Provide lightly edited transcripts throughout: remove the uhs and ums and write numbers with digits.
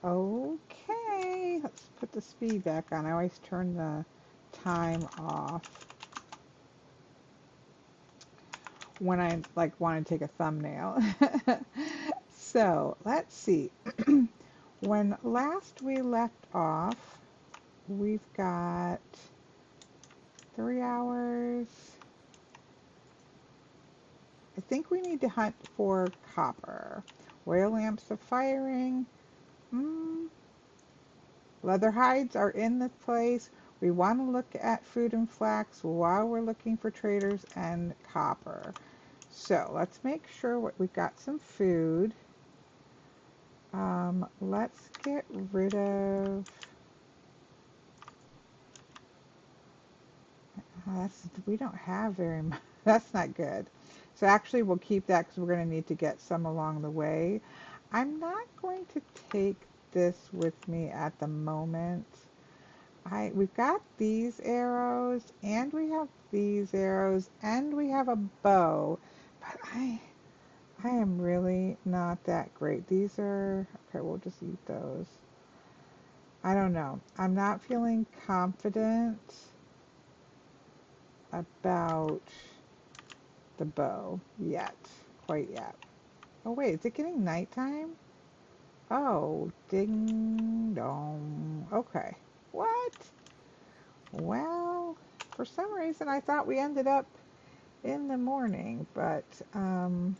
Okay, let's put the speed back on. I always turn the time off when I like want to take a thumbnail. So let's see. When last we left off, we've got 3 hours. I think we need to hunt for copper. Oil lamps are firing. Mm, leather hides are in the place. We want to look at food and flax while we're looking for traders and copper. So let's make sure we've got some food. Let's get rid of. We don't have very much. That's not good. So actually, we'll keep that because we're going to need to get some along the way. I'm not going to take this with me at the moment. We've got these arrows, and we have these arrows, and we have a bow, but I am really not that great. These are okay. We'll just eat those. I don't know. I'm not feeling confident about the bow yet, quite yet. Oh wait, is it getting nighttime? Oh, ding dong. Okay. What? Well, for some reason I thought we ended up in the morning, but hmm,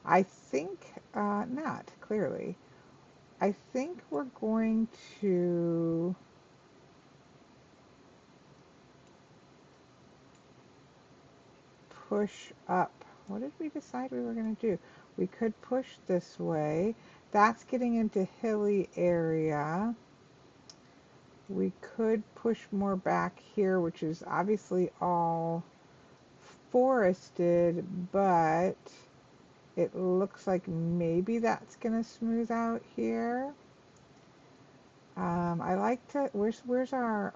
I think not, clearly. I think we're going to push up. What did we decide we were going to do? We could push this way. That's getting into hilly area. We could push more back here, which is obviously all forested, but it looks like maybe that's going to smooth out here. I like to, where's our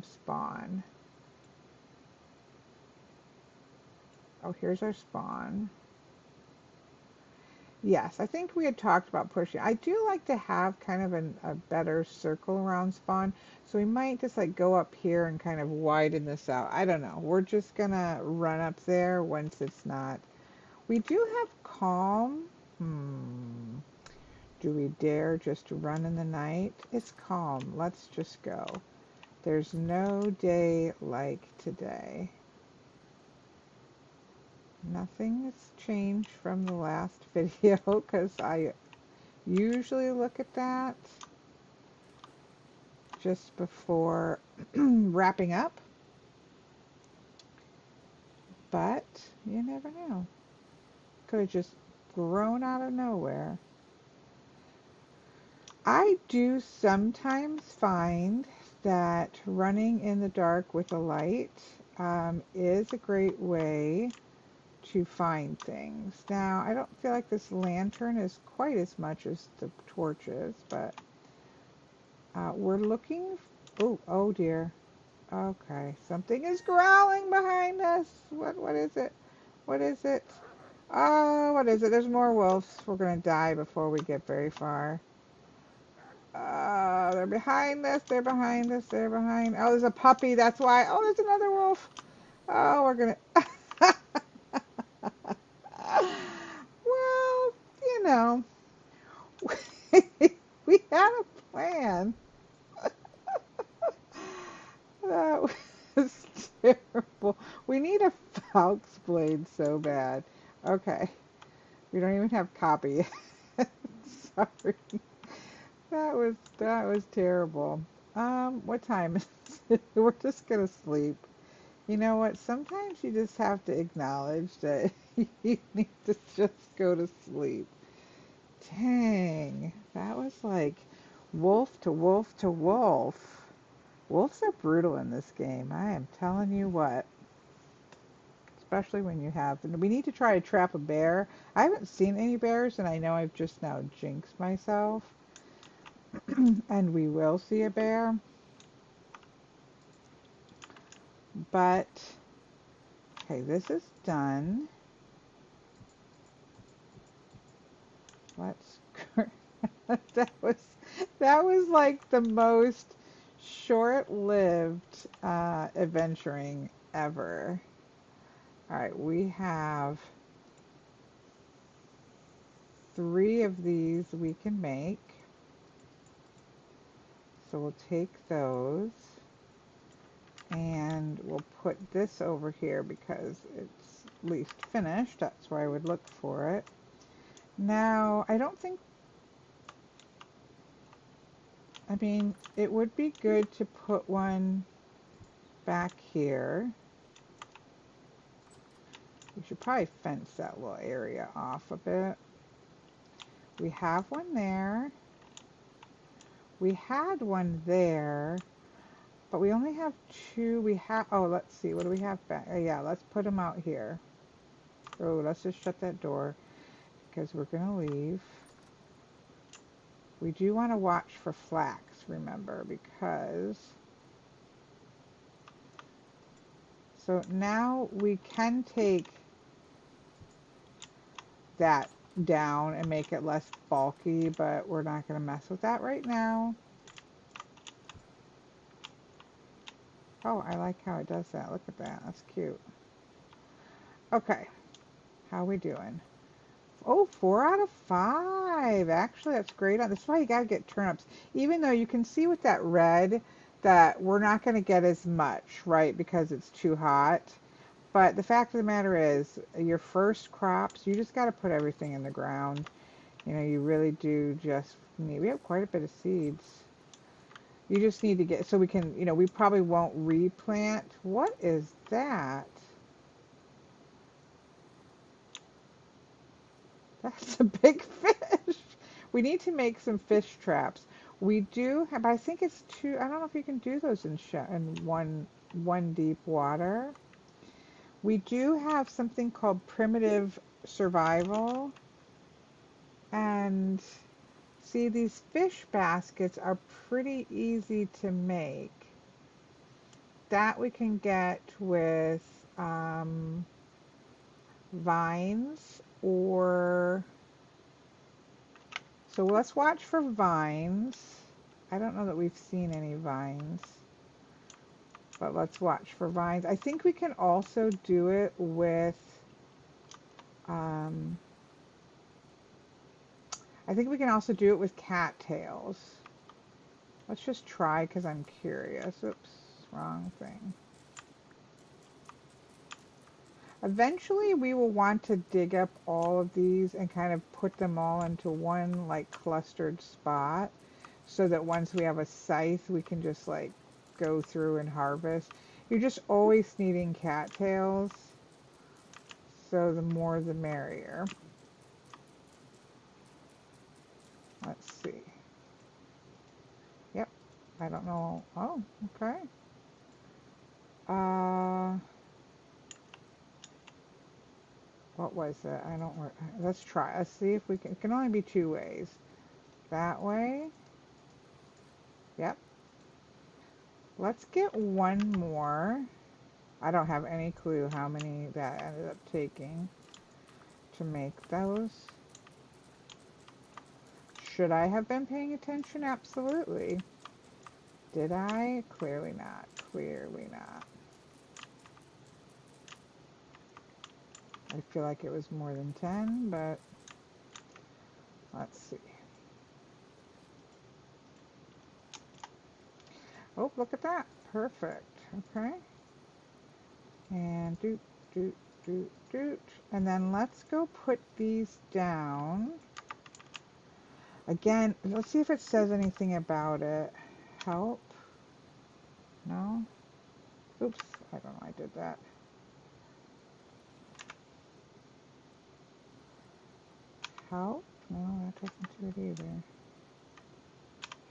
spawn? Oh, here's our spawn. Yes, I think we had talked about pushing. I do like to have kind of a better circle around spawn, so we might just like go up here and kind of widen this out. I don't know. We're just gonna run up there once it's not. We do have calm. Hmm. Do we dare just run in the night? It's calm. Let's just go. There's no day like today. Nothing has changed from the last video because I usually look at that just before wrapping up, but you never know. Could have just grown out of nowhere. I do sometimes find that running in the dark with a light is a great way to find things. Now, I don't feel like this lantern is quite as much as the torches, but we're looking. Oh, oh dear. Okay, something is growling behind us. What is it? What is it? Oh, what is it? There's more wolves. We're gonna die before we get very far. They're behind us. They're behind us. They're behind. Oh, there's a puppy. That's why. Oh, there's another wolf. Oh, we're gonna. Well, you know, we had a plan. That was terrible. We need a Falx blade so bad. Okay, we don't even have copy. Sorry. That was terrible. What time is it? We're just gonna sleep. You know what? Sometimes you just have to acknowledge that you need to just go to sleep. Dang, that was like wolf to wolf to wolf. Wolves are brutal in this game. I am telling you what. Especially when you have. We need to try to trap a bear. I haven't seen any bears, and I know I've just now jinxed myself. And we will see a bear. But, okay, this is done. Let's. that was that was like the most short-lived adventuring ever. All right, we have 3 of these we can make. So we'll take those and we'll put this over here because it's least finished. That's where I would look for it. Now, I don't think, I mean, it would be good to put one back here. We should probably fence that little area off a bit. We have one there. We had one there, but we only have 2. We have, oh, let's see, what do we have back? Yeah, let's put them out here. Oh, let's just shut that door because we're going to leave. We do want to watch for flax, remember, because... So now we can take that down and make it less bulky, but we're not going to mess with that right now. Oh, I like how it does that. Look at that. That's cute. Okay. How are we doing? Oh, 4 out of 5. Actually, that's great. This is why you got to get turnips. Even though you can see with that red that we're not going to get as much, right, because it's too hot. But the fact of the matter is, your first crops, you just got to put everything in the ground. You know, you really do just need, we have quite a bit of seeds. You just need to get, so we can, you know, we probably won't replant. What is that? That's a big fish. We need to make some fish traps. We do have, but I think it's 2, I don't know if you can do those in one deep water. We do have something called primitive survival. And see, these fish baskets are pretty easy to make. That we can get with vines or... So let's watch for vines. I don't know that we've seen any vines, but let's watch for vines. I think we can also do it with... I think we can also do it with cattails. Let's just try because I'm curious. Oops, wrong thing. Eventually we will want to dig up all of these and kind of put them all into one like clustered spot so that once we have a scythe we can just like go through and harvest. You're just always needing cattails, so the more the merrier. Let's see. Yep, I don't know. Oh, okay. What was it? I don't. Let's try. Let's see if we can. It can only be 2 ways. That way. Yep. Let's get one more. I don't have any clue how many that ended up taking to make those. Should I have been paying attention? Absolutely. Did I? Clearly not. Clearly not. I feel like it was more than 10, but let's see. Oh, look at that. Perfect. Okay. And doot, doot, doot, doot. And then let's go put these down. Again, let's see if it says anything about it. Help. No? Oops, I don't know, I did that. Help? No, that doesn't do it either.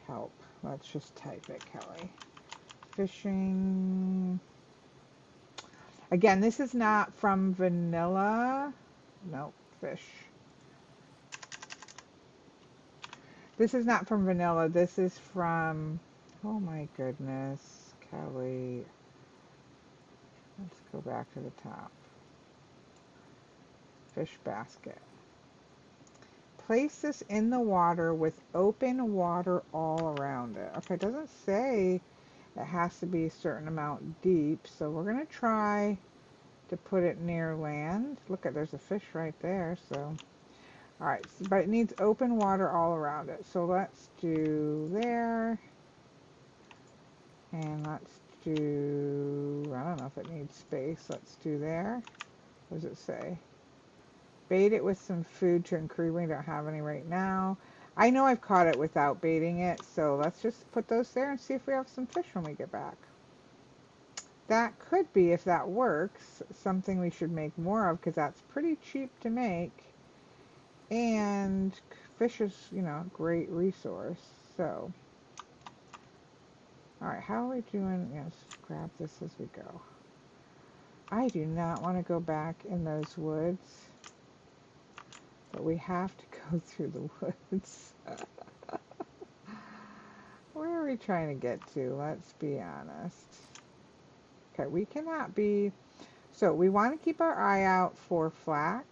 Help. Let's just type it, Kelly. Fishing. Again, this is not from vanilla. Nope, fish. This is not from vanilla. This is from, oh my goodness, Kelly. Let's go back to the top. Fish basket. place this in the water with open water all around it. Okay, it doesn't say it has to be a certain amount deep, so we're going to try to put it near land. Look at, there's a fish right there, so. All right, but it needs open water all around it. So let's do there. And let's do, I don't know if it needs space. Let's do there. What does it say? Bait it with some food to increase. We don't have any right now. I know I've caught it without baiting it, so let's just put those there and see if we have some fish when we get back. That could be, if that works, something we should make more of, because that's pretty cheap to make. And fish is, you know, a great resource. So, all right, how are we doing? Yes, grab this as we go. I do not want to go back in those woods, but we have to go through the woods. Where are we trying to get to? Let's be honest. Okay, we cannot be, so we want to keep our eye out for flax.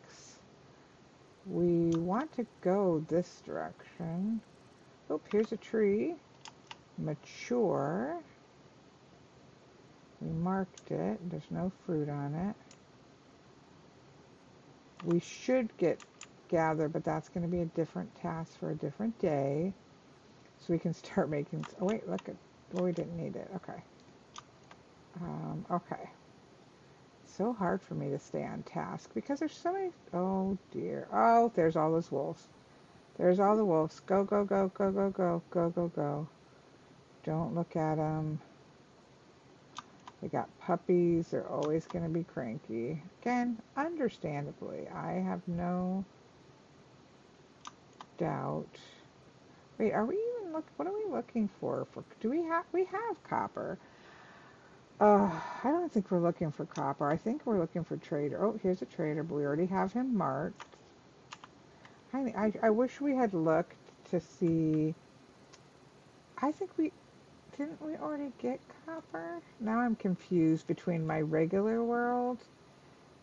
We want to go this direction. Oh, here's a tree. Mature. We marked it. There's no fruit on it. We should gather, but that's going to be a different task for a different day. So we can start making, oh wait, look at, well, we didn't need it. Okay. Okay. So hard for me to stay on task because there's so many, oh dear. Oh, there's all those wolves. There's all the wolves. Go, go, go, go, go, go, go, go, go. Don't look at them. They got puppies. They're always going to be cranky. Again, understandably. I have no doubt. Wait, are we even what are we looking for? Do we have copper? I don't think we're looking for copper. I think we're looking for trader. Oh, here's a trader, but we already have him marked. I wish we had looked to see. I think didn't we already get copper? Now I'm confused between my regular world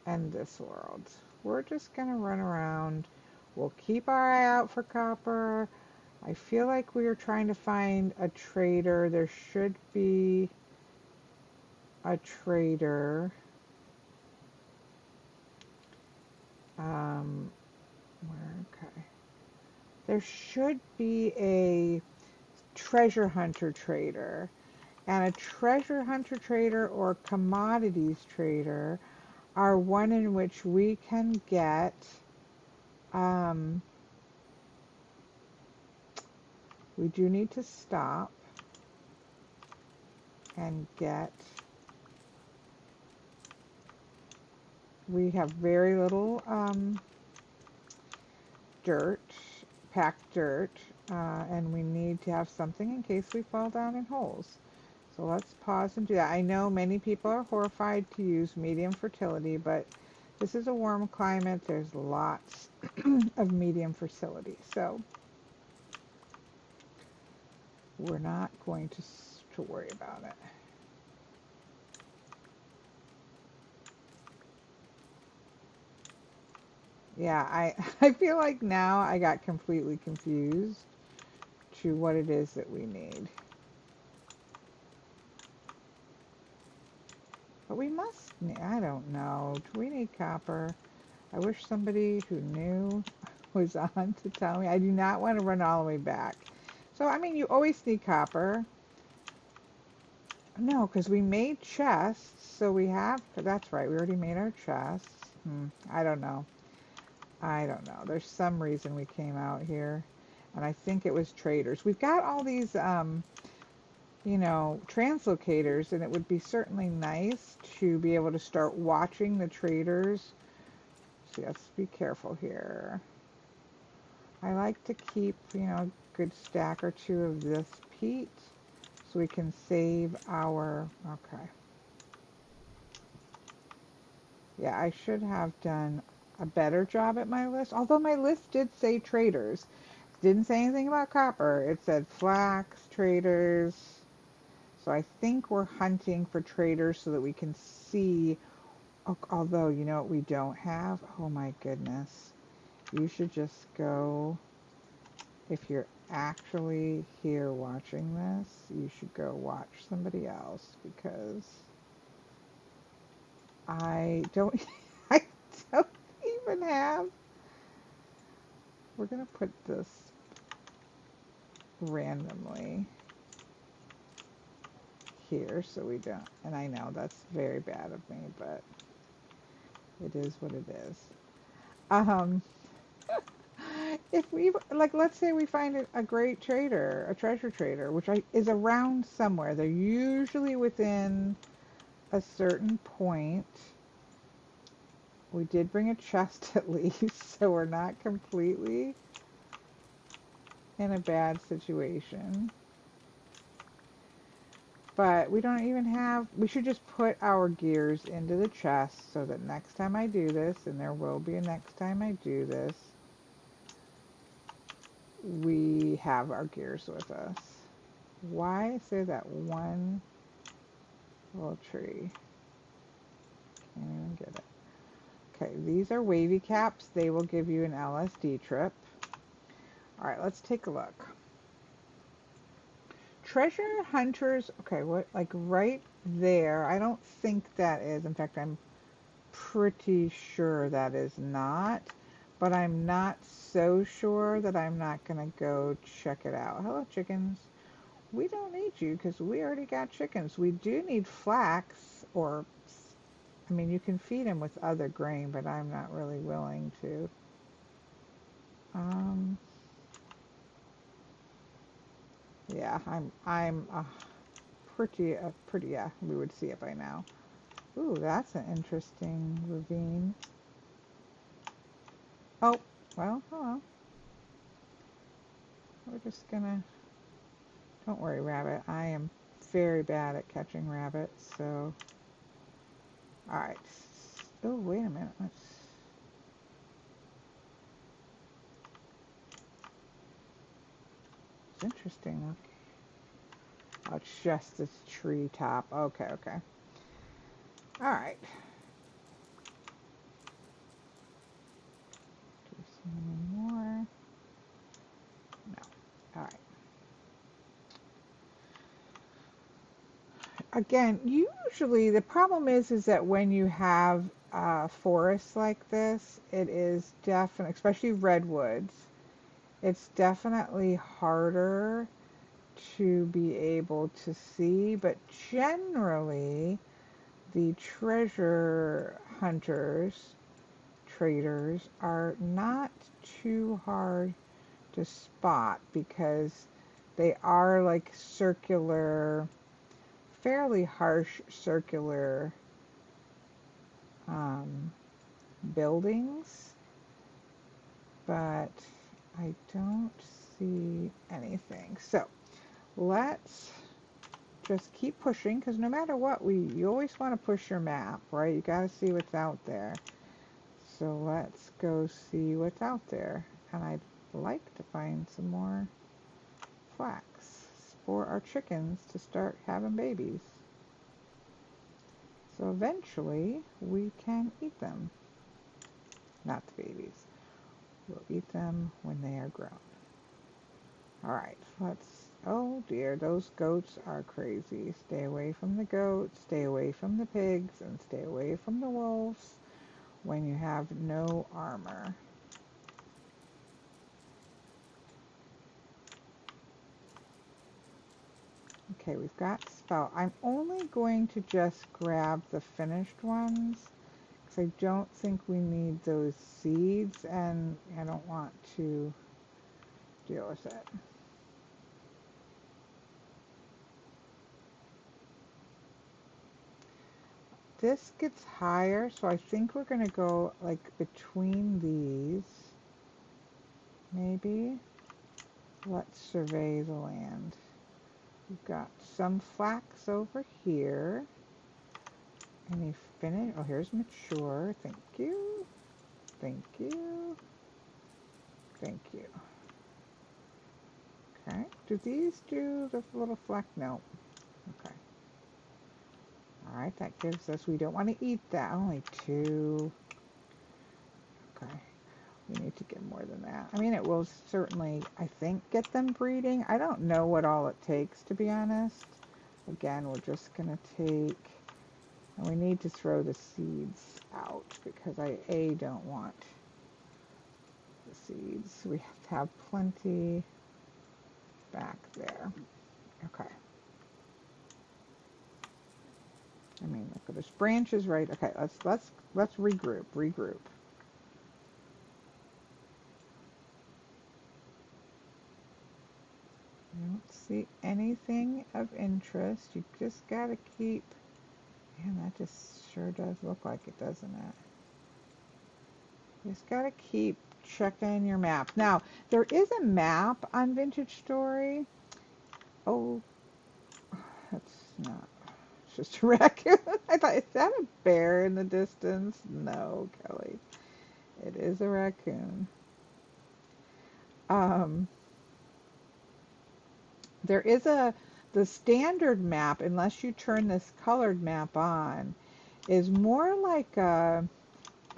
and this world. We're just gonna run around. We'll keep our eye out for copper. I feel like we are trying to find a trader. There should be a trader. Okay. There should be a treasure hunter trader. And a treasure hunter trader or commodities trader are one in which we can get we do need to stop and get, we have very little dirt, packed dirt, and we need to have something in case we fall down in holes. So let's pause and do that. I know many people are horrified to use medium fertility, but this is a warm climate. There's lots of medium fertility. So we're not going to worry about it. Yeah, I feel like now I got completely confused to what it is that we need. But we must, I don't know. Do we need copper? I wish somebody who knew was on to tell me. I do not want to run all the way back. So, I mean, you always need copper. No, because we made chests, so we have, that's right, we already made our chests. I don't know. I don't know. There's some reason we came out here, and I think it was traders. We've got all these, you know, translocators, and it would be certainly nice to be able to start watching the traders. So let's be careful here. I like to keep, you know, a good stack or two of this peat so we can save our, okay. Yeah, I should have done a better job at my list, although my list did say traders. Didn't say anything about copper. It said flax, traders. So I think we're hunting for traders so that we can see, although, you know what we don't have? Oh my goodness. You should just go, if you're actually here watching this, you should go watch somebody else because I don't, I don't even have, we're going to put this randomly here so we don't, and I know that's very bad of me, but it is what it is. If we, like, let's say we find a great trader, a treasure trader, which is around somewhere. They're usually within a certain point. We did bring a chest at least, so we're not completely in a bad situation. But we don't even have, we should just put our gears into the chest so that next time I do this, and there will be a next time I do this, we have our gears with us. Why is there that one little tree? Can't even get it. Okay, these are wavy caps. They will give you an LSD trip. All right, let's take a look. Treasure hunters, okay, what, like right there, I don't think that is, in fact, I'm pretty sure that is not, but I'm not so sure that I'm not going to go check it out. Hello, chickens. We don't need you because we already got chickens. We do need flax, or, I mean, you can feed them with other grain, but I'm not really willing to. Yeah, I'm pretty, yeah, we would see it by now. Ooh, that's an interesting ravine. Oh, well, hello. We're just gonna, don't worry, rabbit. I am very bad at catching rabbits, so. Alright. Oh, wait a minute. Let's. It's interesting. Oh, it's just this tree top. Okay, okay. Alright. Do we see any more? No. Alright. Again, usually the problem is that when you have forests like this, it is definitely, especially redwoods, it's definitely harder to be able to see, but generally the treasure hunters, traders, are not too hard to spot because they are like circular, fairly harsh circular buildings, but I don't see anything. So let's just keep pushing, because no matter what, you always want to push your map, right? You got to see what's out there. So let's go see what's out there. And I'd like to find some more flax for our chickens to start having babies. So eventually we can eat them. Not the babies. We'll eat them when they are grown. Alright, oh dear, those goats are crazy. Stay away from the goats, stay away from the pigs, and stay away from the wolves when you have no armor. Okay, we've got spout. I'm only going to just grab the finished ones because I don't think we need those seeds, and I don't want to deal with it. This gets higher, so I think we're going to go like between these. Maybe. Let's survey the land. We've got some flax over here. Any finish? Oh, here's mature. Thank you. Thank you. Thank you. Okay. Do these do the little flax? No. Okay. Alright, that gives us, we don't want to eat that. Only two. Okay. You need to get more than that. I mean, it will certainly, I think, get them breeding. I don't know what all it takes, to be honest. Again, we're just going to take, and we need to throw the seeds out because I, don't want the seeds. We have to have plenty back there. Okay. I mean, look at this. Branches, right? Okay, let's regroup. I don't see anything of interest. You just gotta keep. Man, that just sure does look like it, doesn't it? You just gotta keep checking your map. Now, there is a map on Vintage Story. Oh, that's not. It's just a raccoon. I thought, is that a bear in the distance? No, Kelly. It is a raccoon. Um, there is the standard map, unless you turn this colored map on, is more like a,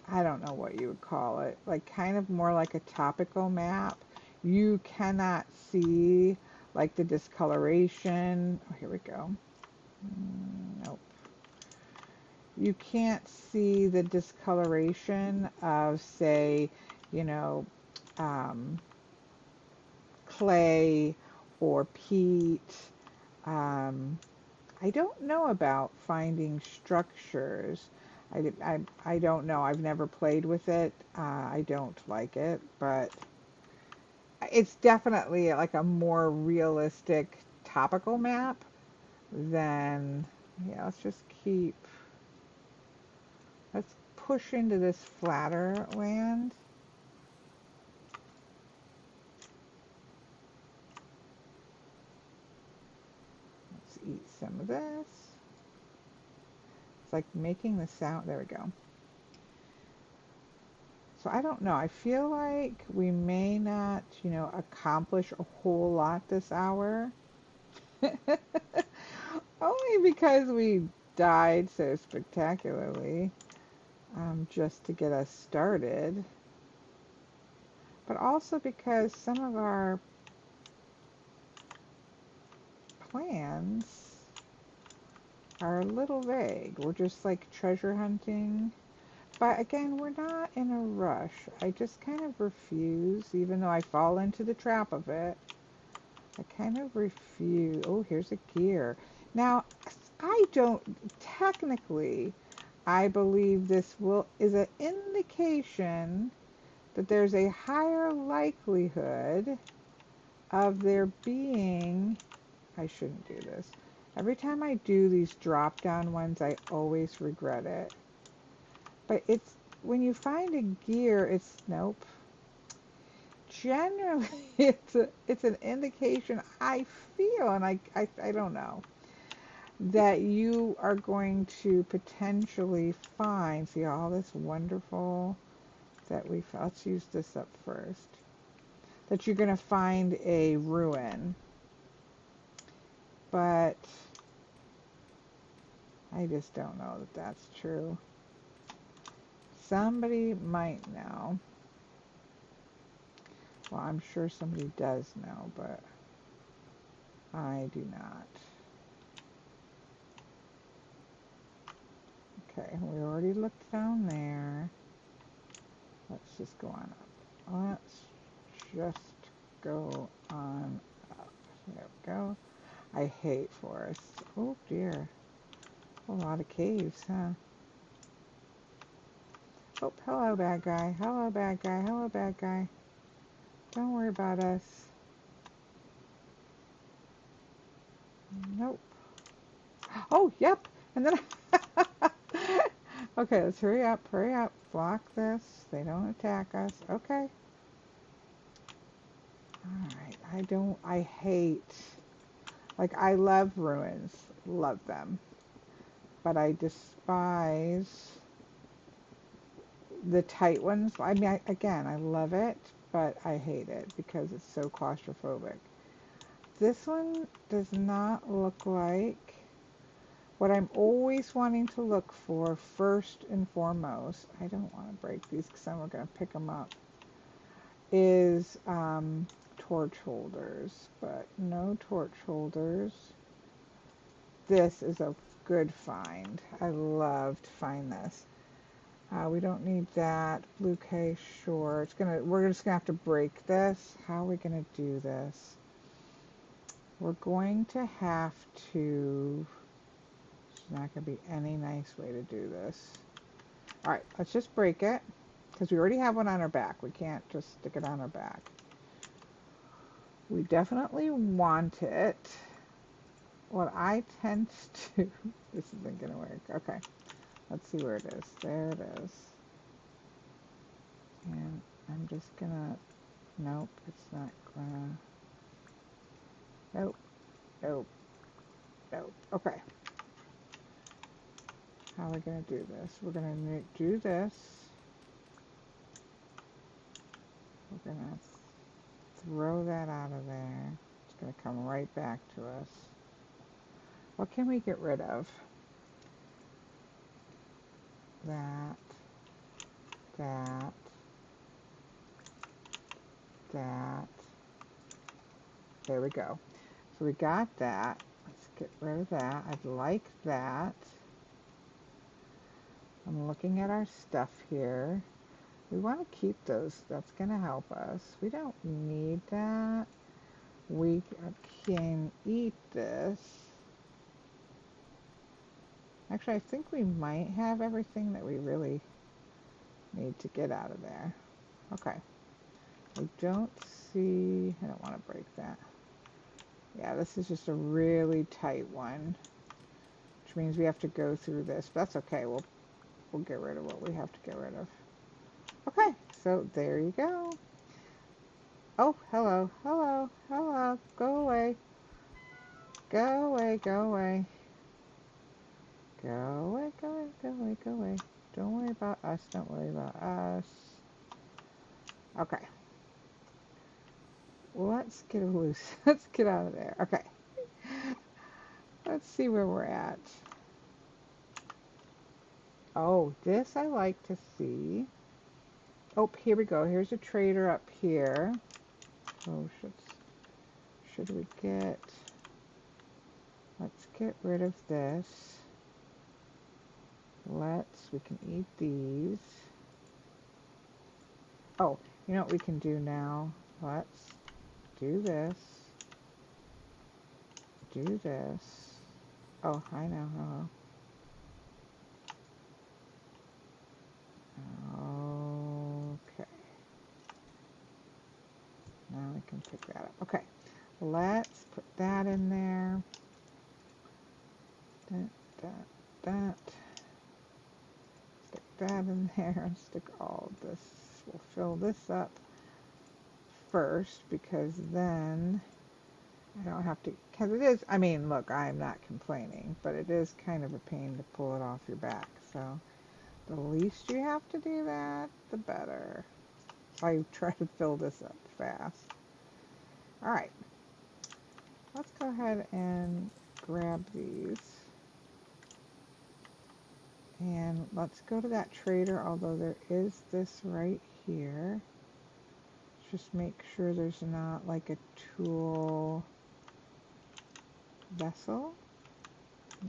I don't know what you would call it, like kind of more like a topical map. You cannot see like the discoloration. Oh, here we go. Nope. You can't see the discoloration of, say, you know, um, clay or peat. I don't know about finding structures. I don't know. I've never played with it. I don't like it, but it's definitely like a more realistic topical map than, yeah, let's push into this flatter land. Let's eat some of this. It's like making the sound. There we go. So I don't know. I feel like we may not, accomplish a whole lot this hour. Only because we died so spectacularly, just to get us started. But also because some of our plans are a little vague. We're just like treasure hunting. But again, we're not in a rush. I just kind of refuse, even though I fall into the trap of it. I kind of refuse. Oh, here's a gear. Now, I don't, technically, I believe this is an indication that there's a higher likelihood of there being, I shouldn't do this. Every time I do these drop down ones, I always regret it. But it's, when you find a gear, it's, nope. Generally, it's an indication, I feel, and I don't know, that you are going to potentially find, see all this wonderful that we found. Let's use this up first. That you're going to find a ruin. But I just don't know that that's true. Somebody might know. Well, I'm sure somebody does know, but I do not. Okay, we already looked down there. Let's just go on up. Let's just go on up. There we go. I hate forests. Oh dear. A lot of caves, huh? Oh, hello, bad guy. Hello, bad guy. Hello, bad guy. Don't worry about us. Nope. Oh, yep. And then... Okay, let's hurry up. Hurry up. Block this. They don't attack us. Okay. Alright. I hate... Like, I love ruins. Love them. But I despise the tight ones. I mean, again, I love it, but I hate it because it's so claustrophobic. This one does not look like what I'm always wanting to look for first and foremost. I don't want to break these because then we're going to pick them up. is torch holders, but no torch holders. This is a good find. I love to find this. We don't need that. Blue K, sure. We're just gonna have to break this. How are we gonna do this? We're going to have to, there's not gonna be any nice way to do this. All right, let's just break it because we already have one on our back. We can't just stick it on our back. We definitely want it. What I tend to do, this isn't gonna work. Okay, let's see where it is. There it is. And I'm just gonna, nope, it's not gonna, nope, nope, nope. Okay, how are we gonna do this? We're gonna do this. We're gonna throw that out of there. It's gonna come right back to us. What can we get rid of? That, that, that. There we go. So we got that. Let's get rid of that. I'd like that. I'm looking at our stuff here. We want to keep those. That's going to help us. We don't need that. We can eat this. Actually, I think we might have everything that we really need to get out of there. Okay. I don't see, I don't want to break that. Yeah, this is just a really tight one, which means we have to go through this. But that's okay. We'll get rid of what we have to get rid of. Okay, so there you go. Oh, hello, hello, hello. Go away. Go away, go away. Go away, go away, go away, go away. Don't worry about us, don't worry about us. Okay. Let's get loose. Let's get out of there. Okay. Let's see where we're at. Oh, this I like to see. Oh, here we go. Here's a trader up here. Oh, should we get... Let's get rid of this. We can eat these. Oh, you know what we can do now? Let's do this. Do this. Oh, I know. Okay. Now we can pick that up. Okay. Let's put that in there. That. Stick that in there and stick all this. We'll fill this up first because then I don't have to, because it is, I mean, look, I'm not complaining, but it is kind of a pain to pull it off your back. So the least you have to do that, the better. I try to fill this up fast. All right. Let's go ahead and grab these. And let's go to that trader, although there is this right here. Just make sure there's not like a tool vessel.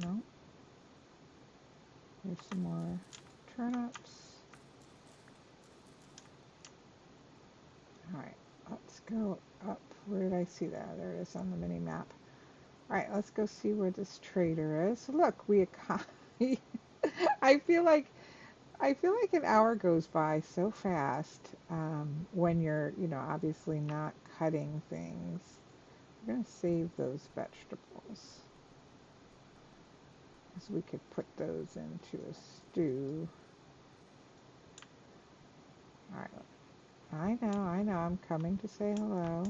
No. There's some more turnips. All right, let's go up. Where did I see that? There it is on the mini map. All right, let's go see where this trader is. Look, we I feel like an hour goes by so fast when you're, obviously not cutting things. I'm going to save those vegetables. So we could put those into a stew. All right. I know. I'm coming to say hello.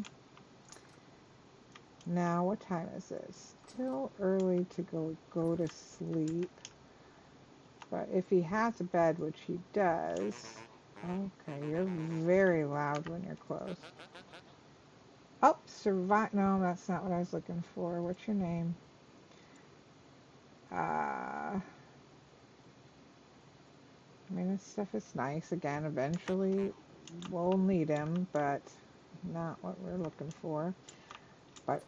Now, what time is this? Still early to go to sleep. But if he has a bed, which he does... Okay, you're very loud when you're close. Oh, survive... No, that's not what I was looking for. What's your name? I mean, this stuff is nice. Again, eventually we'll need him, but not what we're looking for. But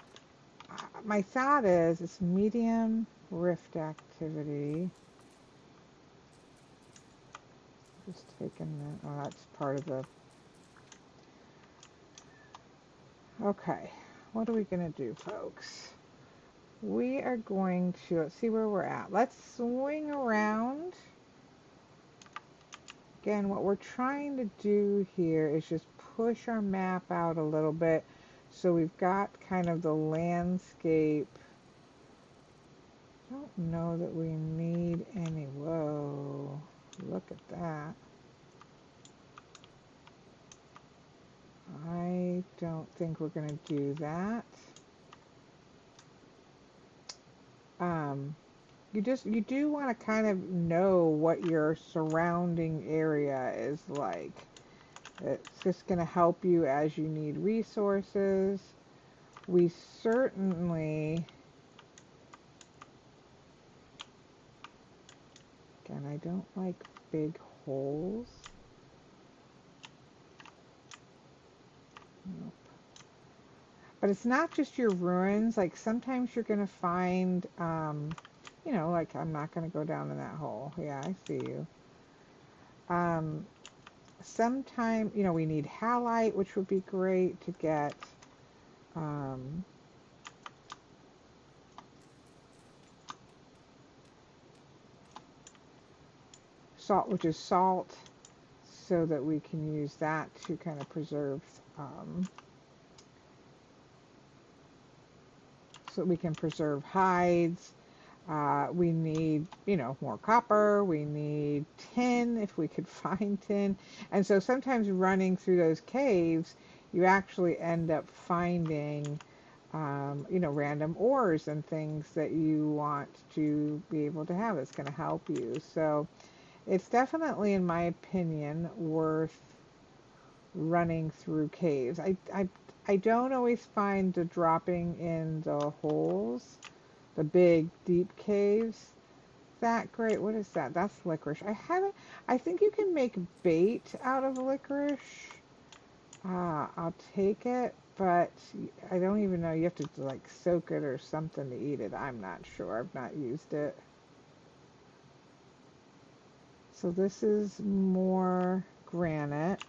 my thought is it's medium rift activity. Just taking that. Oh, that's part of the. Okay, what are we gonna do, folks? We are going to, let's see where we're at. Let's swing around. Again, what we're trying to do here is just push our map out a little bit so we've got kind of the landscape. I don't know that we need any, whoa, look at that. I don't think we're going to do that. You do want to kind of know what your surrounding area is like. It's just going to help you as you need resources. We certainly, again, I don't like big holes. Nope. But it's not just your ruins. Like sometimes you're going to find, you know, like I'm not going to go down in that hole. Yeah, I see you. Sometime, you know, we need halite, which would be great to get. Salt, which is salt, so that we can use that to kind of preserve, so we can preserve hides. We need, you know, more copper. We need tin if we could find tin. And so sometimes running through those caves, you actually end up finding, you know, random ores and things that you want to be able to have. It's going to help you. So it's definitely, in my opinion, worth running through caves. I don't always find the dropping in the holes, the big deep caves, that great. What is that? That's licorice. I think you can make bait out of licorice. I'll take it, but I don't even know. You have to like soak it or something to eat it. I'm not sure. I've not used it. So this is more granite,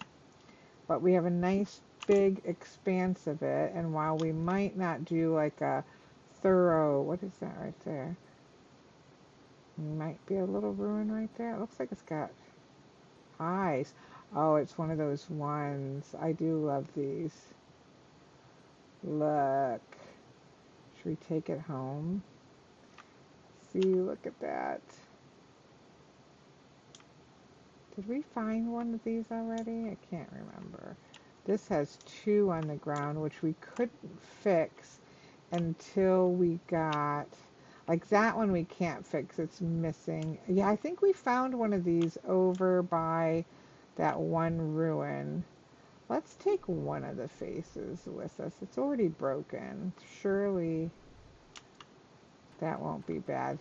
but we have a nice big expanse of it. And while we might not do like a thorough, what is that right there? Might be a little ruin right there. It looks like it's got eyes. Oh, it's one of those ones. I do love these. Look. Should we take it home? See, look at that. Did we find one of these already? I can't remember. This has two on the ground, which we couldn't fix until we got, like that one we can't fix. It's missing. Yeah, I think we found one of these over by that one ruin. Let's take one of the faces with us. It's already broken. Surely that won't be bad.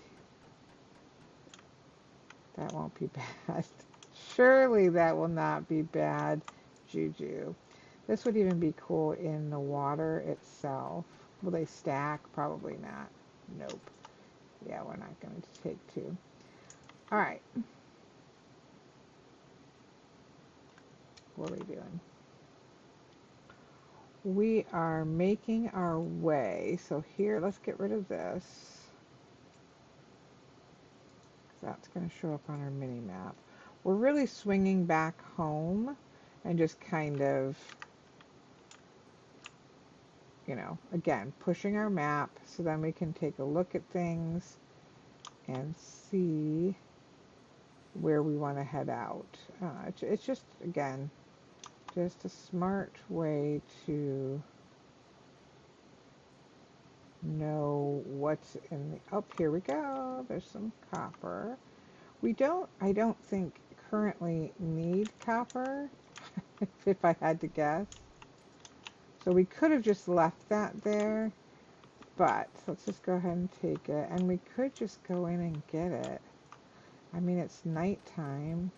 That won't be bad. Surely that will not be bad juju. This would even be cool in the water itself. Will they stack? Probably not. Nope. Yeah, we're not going to take two. All right. What are we doing? We are making our way. So here, let's get rid of this. That's going to show up on our mini map. We're really swinging back home and just kind of, you know, again, pushing our map so then we can take a look at things and see where we want to head out. It's just, again, just a smart way to know what's in the, oh, here we go. There's some copper. I don't think currently need copper, if I had to guess. So we could have just left that there, but let's just go ahead and take it. And we could just go in and get it. I mean, it's nighttime.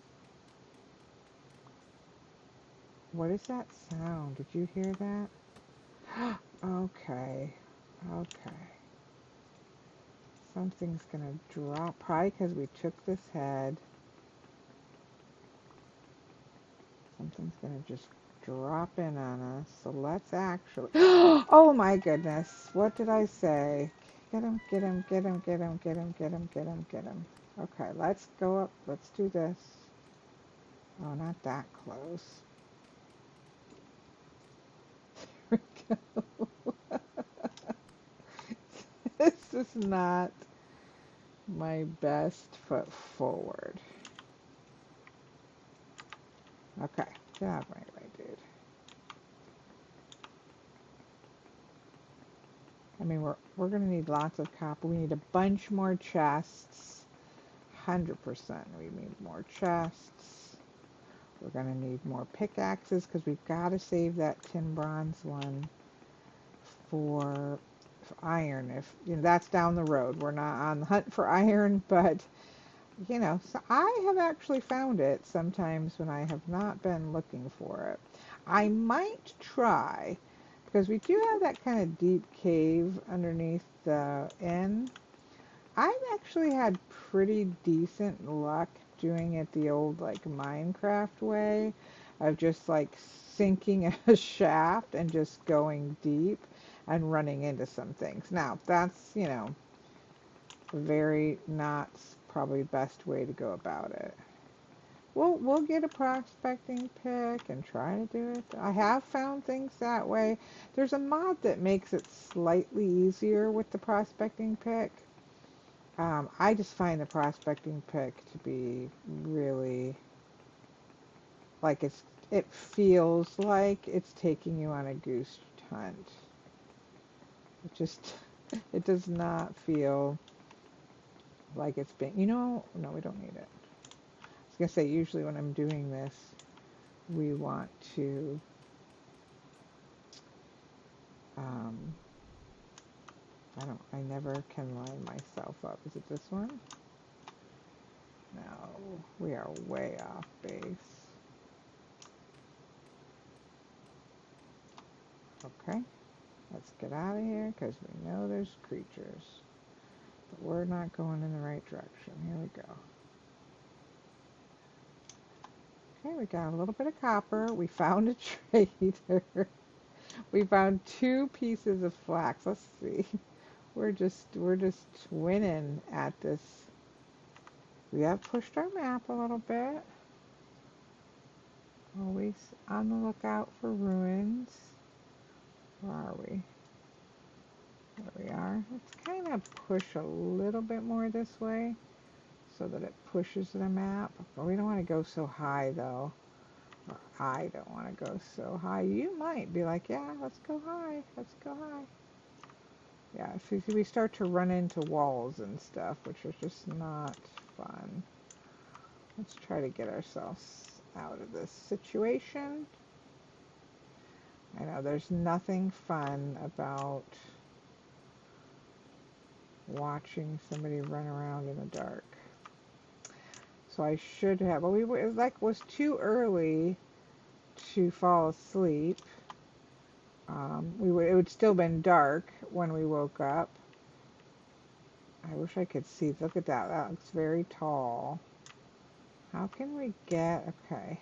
What is that sound? Did you hear that? Okay. Okay. Something's gonna drop. Probably because we took this head. Something's gonna just drop in on us. So let's actually. Oh my goodness. What did I say? Get him, get him, get him, get him, get him, get him, get him, get him. Okay, let's go up. Let's do this. Oh, not that close. Here we go. This is not my best foot forward. Okay, get out of my way, dude. I mean, we're gonna need lots of copper. We need a bunch more chests. 100% we need more chests. We're gonna need more pickaxes because we've got to save that tin bronze one for iron. If you know, that's down the road. We're not on the hunt for iron, but you know, so I have actually found it sometimes when I have not been looking for it. I might try, because we do have that kind of deep cave underneath the inn. I've actually had pretty decent luck doing it the old like Minecraft way of just like sinking a shaft and just going deep and running into some things. Now, that's, you know, very not probably best way to go about it. We'll get a prospecting pick and try to do it. I have found things that way. There's a mod that makes it slightly easier with the prospecting pick. I just find the prospecting pick to be really like it feels like it's taking you on a goose hunt. It just it does not feel like it's being, you know, no, we don't need it. I was gonna say usually when I'm doing this, we want to um, I never can line myself up. Is it this one? No, we are way off base. Okay, let's get out of here because we know there's creatures. But we're not going in the right direction. Here we go. Okay, we got a little bit of copper. We found a trader. We found 2 pieces of flax. Let's see. We're just winning at this. We have pushed our map a little bit. Always on the lookout for ruins. Where are we? There we are. Let's kind of push a little bit more this way so that it pushes the map. But we don't want to go so high though. Or I don't want to go so high. You might be like, yeah, let's go high. Let's go high. Yeah, see, we start to run into walls and stuff, which is just not fun. Let's try to get ourselves out of this situation. I know there's nothing fun about watching somebody run around in the dark. So I should have, but it was too early to fall asleep. It would still been dark when we woke up. I wish I could see. Look at that. That looks very tall. How can we get, okay.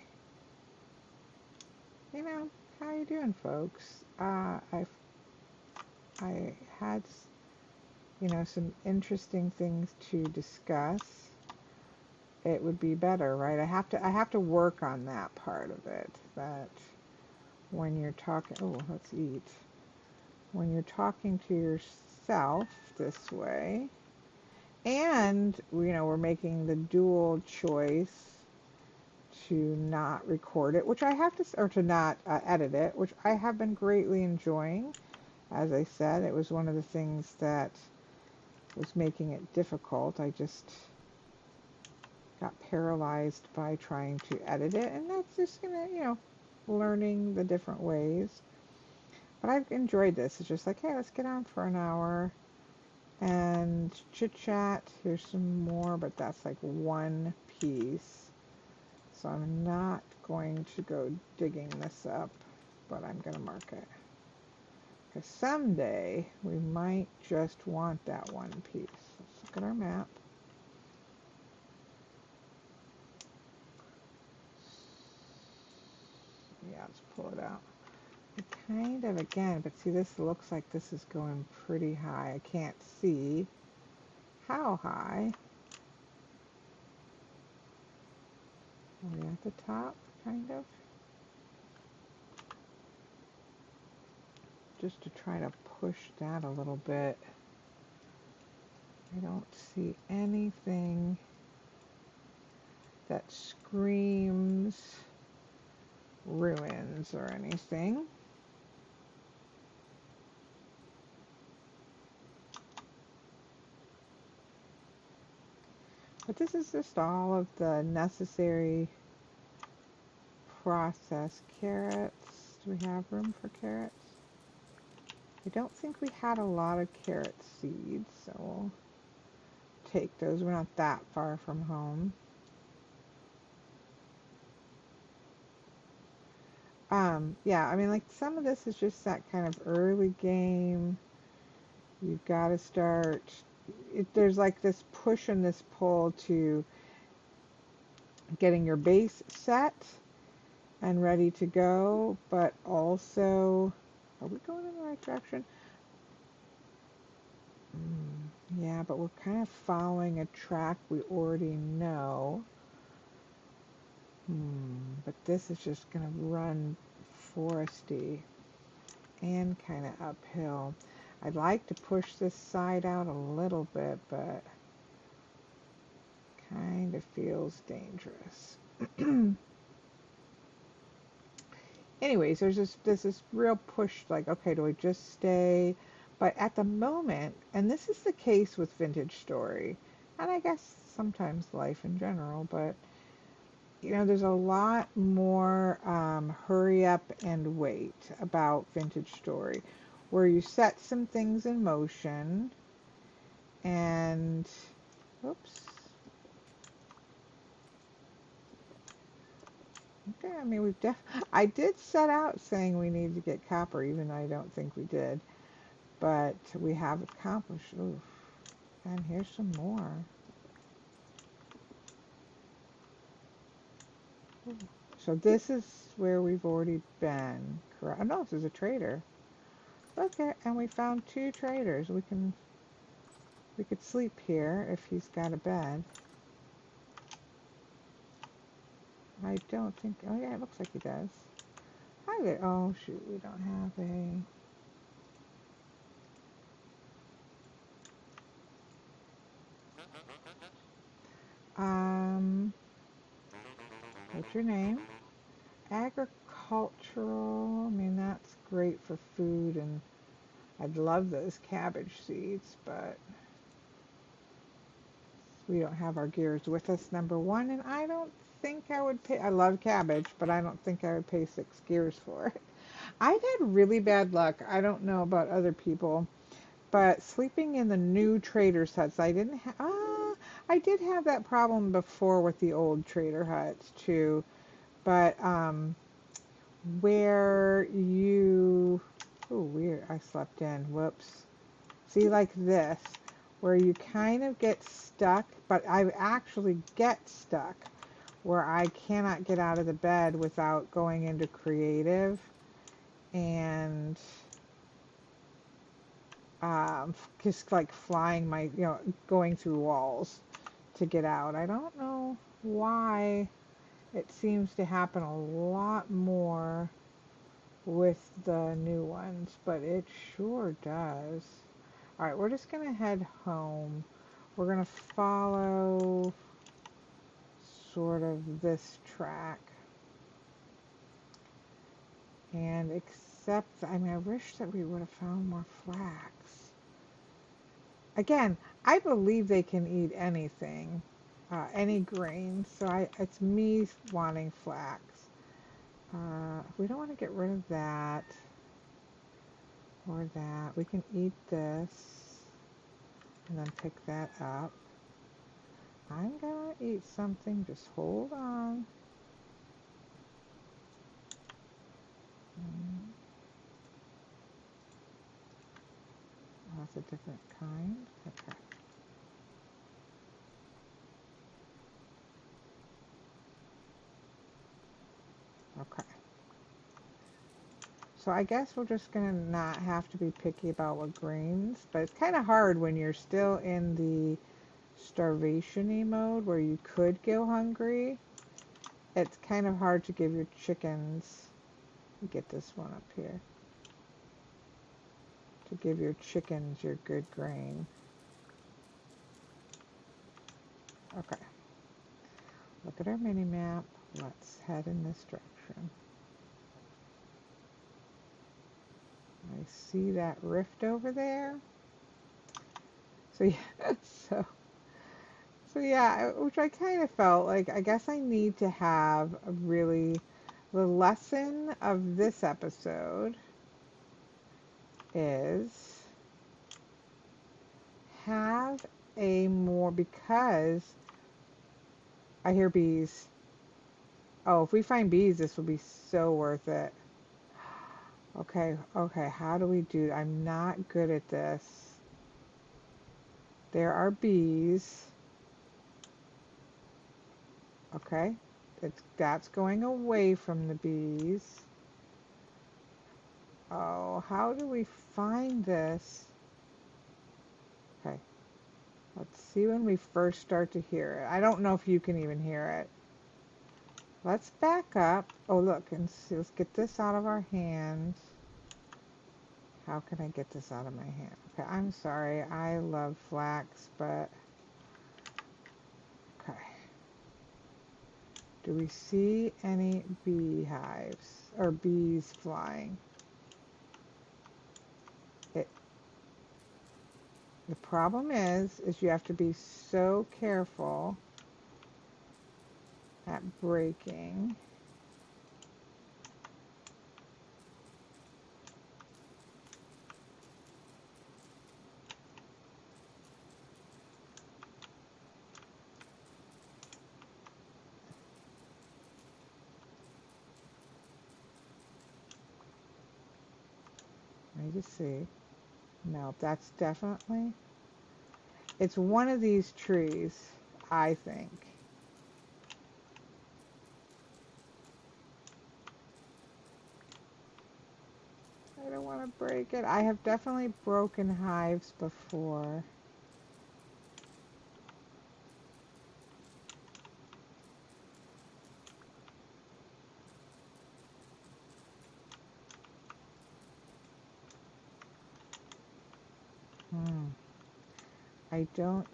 You know, how you doing, folks? I had, you know, some interesting things to discuss. It would be better, right? I have to work on that part of it. That when you're talking, oh, let's eat. When you're talking to yourself this way, and you know, we're making the dual choice to not record it, which I have to, or to not edit it, which I have been greatly enjoying. As I said, it was one of the things that was making it difficult. I just got paralyzed by trying to edit it, and that's just gonna, you know, learning the different ways. But I've enjoyed this. It's just like, hey, let's get on for an hour and chit chat. Here's some more, but that's like one piece. So I'm not going to go digging this up, but I'm going to mark it. Because someday we might just want that one piece. Let's look at our map. Yeah, let's pull it out. It kind of, again, but see, this looks like this is going pretty high. I can't see how high. Are we at the top, kind of? Just to try to push that a little bit. I don't see anything that screams ruins or anything. But this is just all of the necessary processed carrots. Do we have room for carrots? I don't think we had a lot of carrot seeds, so we'll take those. We're not that far from home. Yeah, I mean, like, some of this is just that kind of early game. You've got to start. There's like this push and this pull to getting your base set and ready to go, but also, are we going in the right direction? Yeah, but we're kind of following a track we already know. But this is just going to run foresty and kind of uphill. I'd like to push this side out a little bit, but kind of feels dangerous. Anyways, there's this real push, like, okay, do I just stay? But at the moment, and this is the case with Vintage Story, and I guess sometimes life in general, but you know, there's a lot more hurry up and wait about Vintage Story, where you set some things in motion, and oops. Okay, I mean, I did set out saying we need to get copper, even though I don't think we did. But we have accomplished. Oof. And here's some more. Ooh. So this is where we've already been. Correct. Oh, no, this is a trader. Okay, and we found 2 traders. We could sleep here if he's got a bed. I don't think. Oh yeah, it looks like he does. Hi there. Oh shoot, we don't have a. What's your name? Agricultural. I mean, that's great for food, and I'd love those cabbage seeds, but we don't have our gears with us, number one, and I don't think I would pay. I love cabbage, but I don't think I would pay 6 gears for it. I've had really bad luck. I don't know about other people, but sleeping in the new trader huts, I didn't have. I did have that problem before with the old trader huts too, but where you, oh weird, I slept in, whoops. See, like this, where you kind of get stuck, but I actually get stuck where I cannot get out of the bed without going into creative and just like flying my, going through walls to get out. I don't know why it seems to happen a lot more with the new ones, but it sure does. All right, we're just gonna head home. We're gonna follow sort of this track, and except, I mean, I wish that we would have found more flax. Again, I believe they can eat anything, any grain, so it's me wanting flax. We don't want to get rid of that or that. We can eat this and then pick that up. I'm gonna eat something, just hold on. different kind. Okay. Okay. So I guess we're just gonna not have to be picky about what greens, but it's kind of hard when you're still in the starvation-y mode where you could go hungry. It's kind of hard to give your chickens, get this one up here, to give your chickens your good grain. Okay. Look at our mini map. Let's head in this direction. I see that rift over there. So yeah, so yeah, which I kind of felt like I guess I need to have a really, the lesson of this episode is have a more, because I hear bees. Oh, if we find bees, this will be so worth it. Okay, okay, how do we do? I'm not good at this. There are bees. Okay, that's going away from the bees. Oh, how do we find this? Okay, let's see when we first start to hear it. I don't know if you can even hear it. Let's back up. Oh, look, and see, let's get this out of our hands. How can I get this out of my hand? Okay, I'm sorry. I love flax, but okay. Do we see any beehives or bees flying? The problem is you have to be so careful at breaking. Let me just see. No, that's definitely, it's one of these trees, I think. I don't want to break it. I have definitely broken hives before. I don't.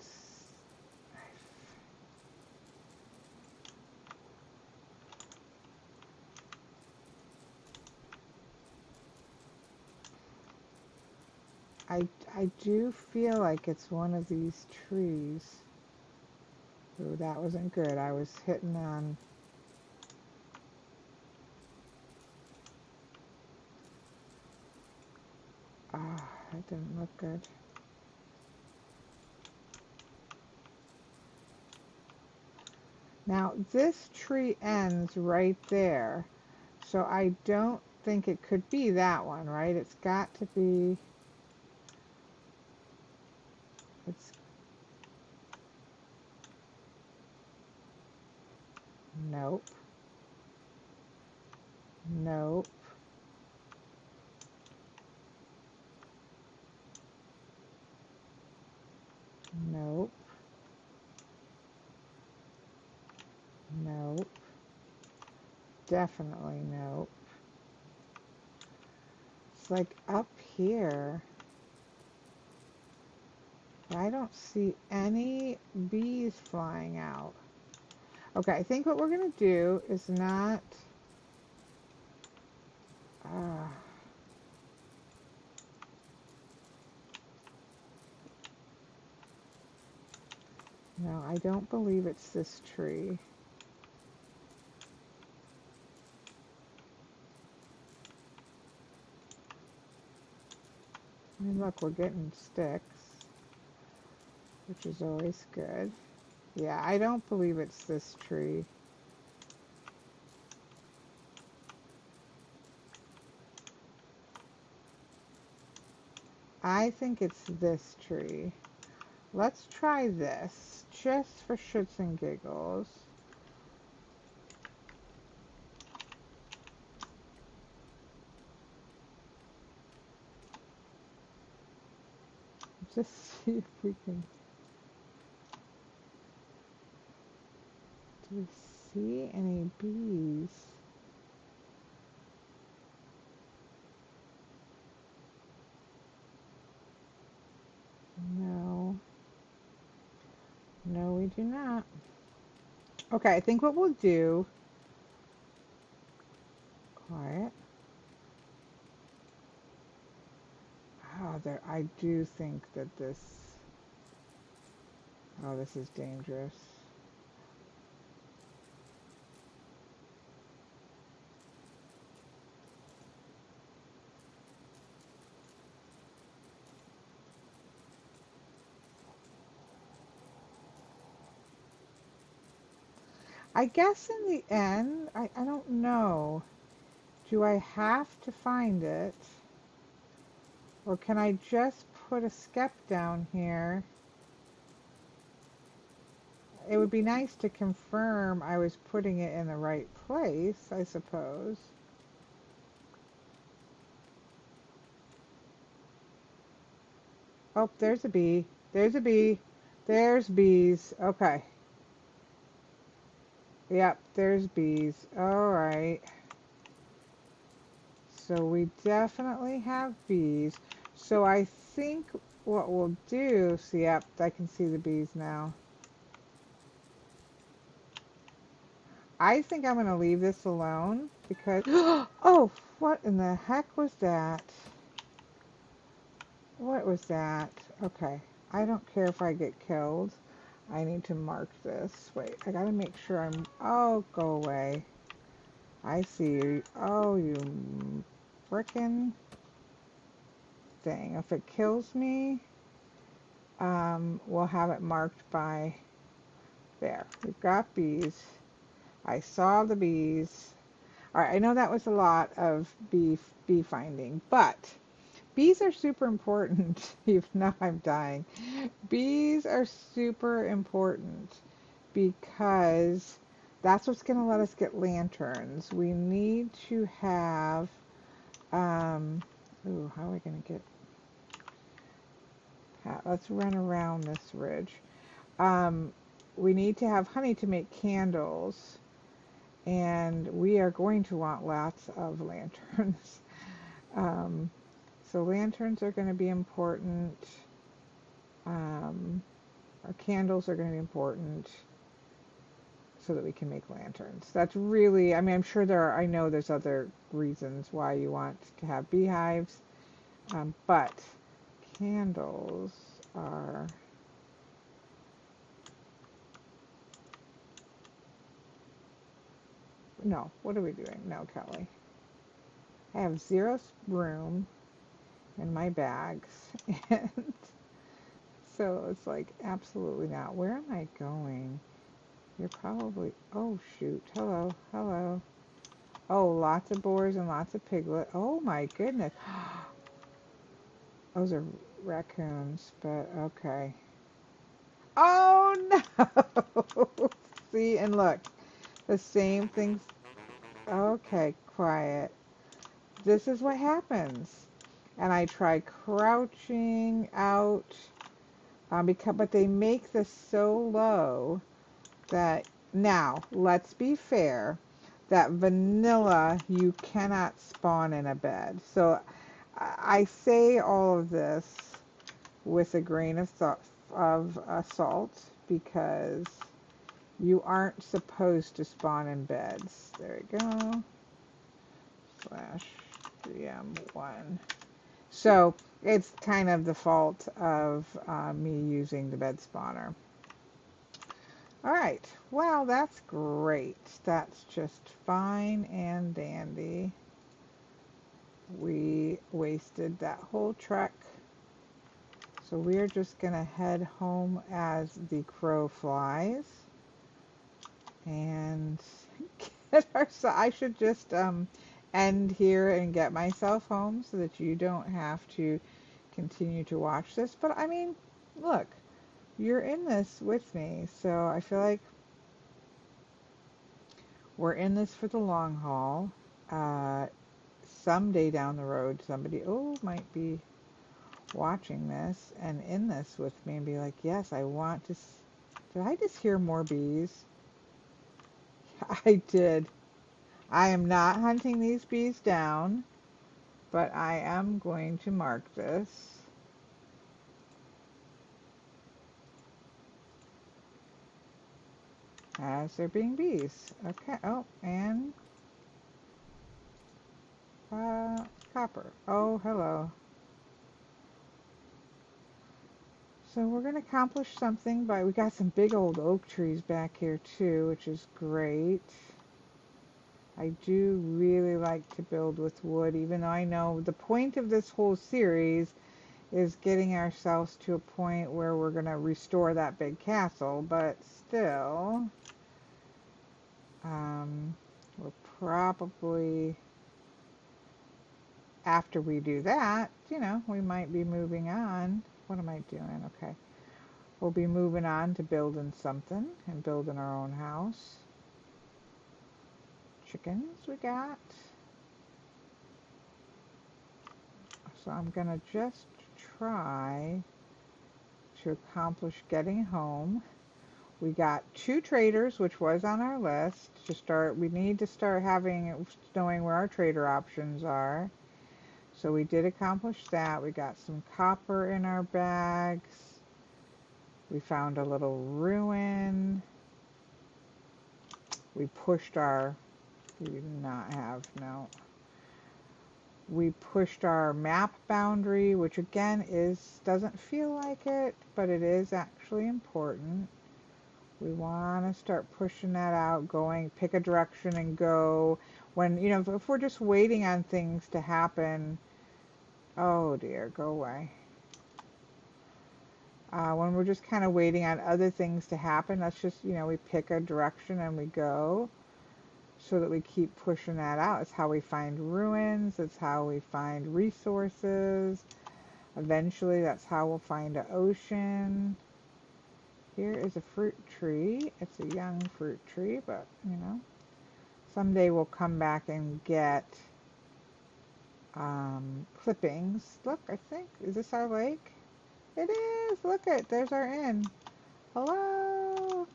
I do feel like it's one of these trees. Ooh, that wasn't good. I was hitting on. Ah, that didn't look good. Now, this tree ends right there, so I don't think it could be that one, right? It's got to be, it's, nope, nope, nope, nope, definitely nope. It's like up here. I don't see any bees flying out. Okay, I think what we're going to do is not... no, I don't believe it's this tree. I mean, look, we're getting sticks, which is always good. Yeah, I don't believe it's this tree. I think it's this tree. Let's try this, just for shits and giggles. Just see if we can, do we see any bees? No, no we do not. Okay, I think what we'll do, quiet. Oh, there, I do think that this, oh, this is dangerous. I guess in the end, I don't know. Do I have to find it? Or can I just put a skep down here? It would be nice to confirm I was putting it in the right place, I suppose. Oh, there's a bee. There's a bee. There's bees. Okay. Yep, there's bees. All right. So we definitely have bees. So I think what we'll do, see, yep, I can see the bees now. I think I'm going to leave this alone because, oh, what in the heck was that? What was that? Okay, I don't care if I get killed. I need to mark this. Wait, I gotta make sure I'm, oh, go away. I see you. Oh, you frickin' thing. If it kills me, we'll have it marked by there. We've got bees. I saw the bees. All right, I know that was a lot of bee finding, but bees are super important. Even now I'm dying. Bees are super important because that's what's going to let us get lanterns. We need to have, ooh, how are we going to get, let's run around this ridge. Um, we need to have honey to make candles, and we are going to want lots of lanterns. Um, so lanterns are going to be important. Our candles are going to be important so that we can make lanterns. That's really, I mean, I'm sure there are, I know there's other reasons why you want to have beehives, but candles are, no, what are we doing? No, Kelly. I have zero room in my bags, and so it's like, absolutely not. Where am I going? You're probably, oh shoot, hello, hello. Oh, lots of boars and lots of piglet. Oh my goodness. Those are raccoons, but okay. Oh no! See, and look, the same things. Okay, quiet. This is what happens. And I try crouching out, but they make this so low that, now, let's be fair, that vanilla you cannot spawn in a bed. So I say all of this with a grain of salt because you aren't supposed to spawn in beds. There we go. Slash DM1. So it's kind of the fault of me using the bed spawner. All right. Well, that's great. That's just fine and dandy. We wasted that whole trek. So we're just going to head home as the crow flies. And get our, I should just end here and get myself home so that you don't have to continue to watch this. But I mean, look, you're in this with me, so I feel like we're in this for the long haul. Uh, Someday down the road, somebody, might be watching this and in this with me and be like, yes, I want to. Did I just hear more bees? I did. I am not hunting these bees down, but I am going to mark this as there being bees. Okay. Oh, and copper. Oh, hello. So we're going to accomplish something by, we got some big old oak trees back here too, which is great. I do really like to build with wood, even though I know the point of this whole series is getting ourselves to a point where we're going to restore that big castle, but still, we'll probably, after we do that, we might be moving on. What am I doing? Okay. We'll be moving on to building something and building our own house. Chickens we got. So I'm going to just try to accomplish getting home. We got 2 traders, which was on our list to start. We need to start knowing where our trader options are. So we did accomplish that. We got some copper in our bags. We found a little ruin. We pushed our, we did not have, no. We pushed our map boundary, which again doesn't feel like it, but it is actually important. We want to start pushing that out, pick a direction and go. When, if we're just waiting on things to happen, oh dear, go away. When we're just kind of waiting on other things to happen, that's just, we pick a direction and we go so that we keep pushing that out. It's how we find ruins. It's how we find resources. Eventually, that's how we'll find an ocean. Here is a fruit tree. It's a young fruit tree, but, someday we'll come back and get clippings. Look, I think, is this our lake? It is. Look there's our inn. Hello.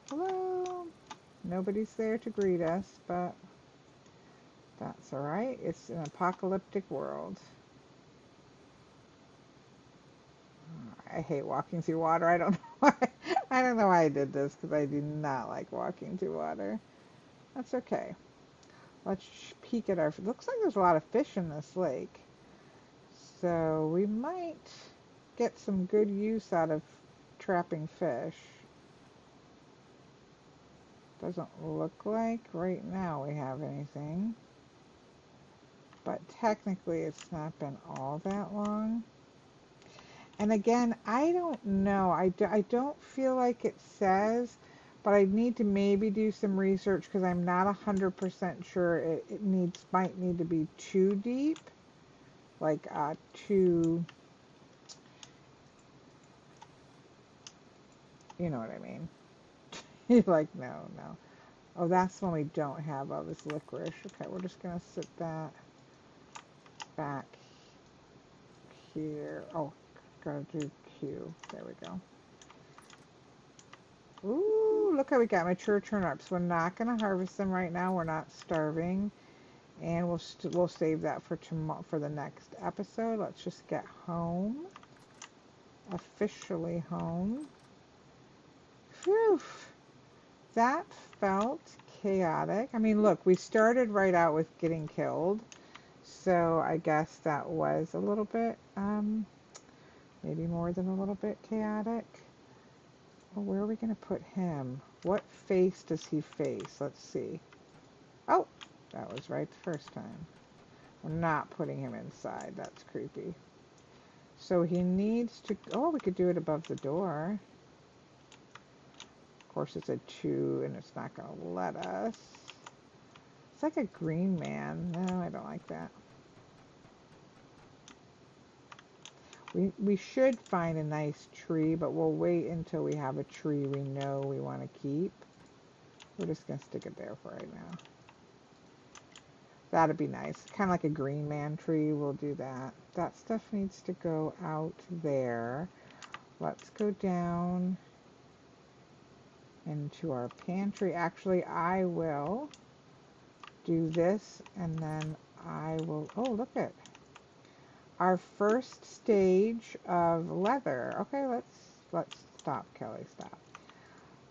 Hello. Nobody's there to greet us, but that's all right. It's an apocalyptic world. I hate walking through water. I don't know why. I don't know why I did this, because I do not like walking through water. That's okay. Let's peek at our... Looks like there's a lot of fish in this lake. So we might get some good use out of trapping fish. Doesn't look like right now we have anything. But technically it's not been all that long. And again, I don't know. I don't feel like it says, but I need to maybe do some research because I'm not 100% sure it might need to be too deep. Like too, you know what I mean. You're like, no. Oh, that's when we don't have all this licorice. Okay, we're just going to sit that back here. Oh, gotta do Q. There we go. Ooh, look how we got mature turnips. We're not going to harvest them right now. We're not starving. And we'll save that for tomorrow, for the next episode. Let's just get home. Officially home. Phew. That felt chaotic. I mean, look, we started right out with getting killed. So I guess that was a little bit, maybe more than a little bit chaotic. Well, where are we going to put him? What face does he face? Let's see. Oh, that was right the first time. We're not putting him inside. That's creepy. So he needs to... Oh, we could do it above the door. Of course, it's a 2, and it's not going to let us. It's like a green man. No, I don't like that. We should find a nice tree, but we'll wait until we have a tree we know we want to keep. We're just going to stick it there for right now. That'd be nice. Kind of like a green man tree. We'll do that. That stuff needs to go out there. Let's go down into our pantry. Actually, I will do this and then I will, oh, look at our first stage of leather. Okay, let's stop, Kelly, stop.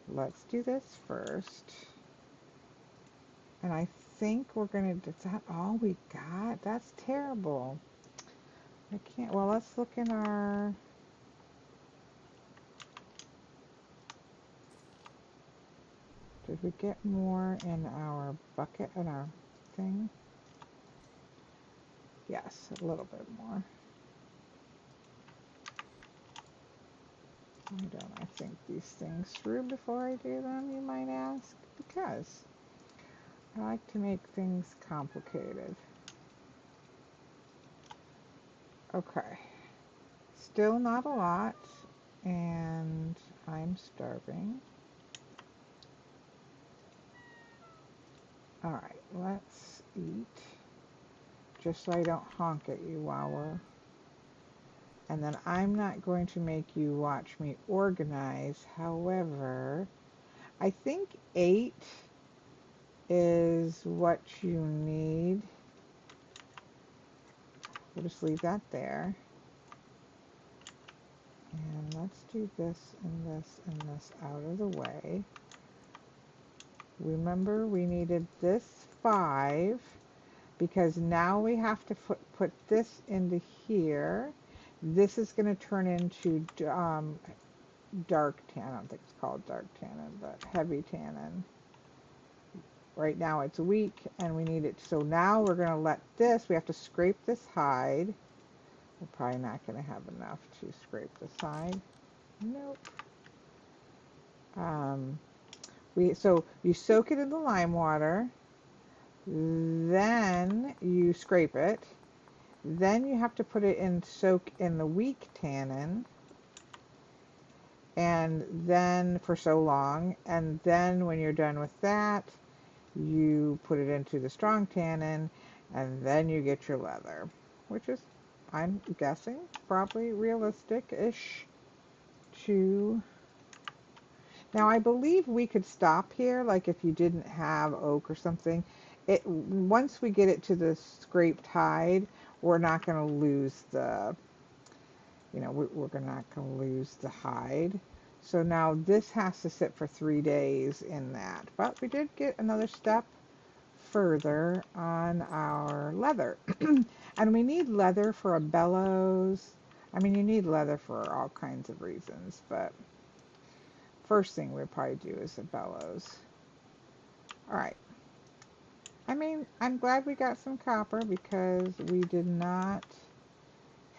Let's do this first. And I think we're gonna, is that all we got? That's terrible. I can't, well, let's look in our, did we get more in our bucket, in our thing? Yes, a little bit more. Why don't I think these things through before I do them, you might ask? Because I like to make things complicated. Okay. Still not a lot, and I'm starving. Alright, let's eat. Just so I don't honk at you while we're... And then I'm not going to make you watch me organize. However, I think 8 is what you need. We'll just leave that there. And let's do this and this and this out of the way. Remember, we needed this 5 because now we have to put this into here. This is going to turn into dark tan. I don't think it's called dark tannin, but heavy tannin. Right now it's weak and we need it. So now we're going to let this, we have to scrape this hide. We're probably not going to have enough to scrape this hide. Nope. So you soak it in the lime water, then you scrape it, then you have to put it in soak in the weak tannin, and then for so long, and then when you're done with that, you put it into the strong tannin, and then you get your leather, which is, I'm guessing, probably realistic-ish to... Now, I believe we could stop here, like if you didn't have oak or something. Once we get it to the scraped hide, we're not going to lose the, we're not going to lose the hide. So now this has to sit for 3 days in that. But we did get another step further on our leather. And we need leather for a bellows. I mean, you need leather for all kinds of reasons, but first thing we'd probably do is the bellows. All right. I mean, I'm glad we got some copper because we did not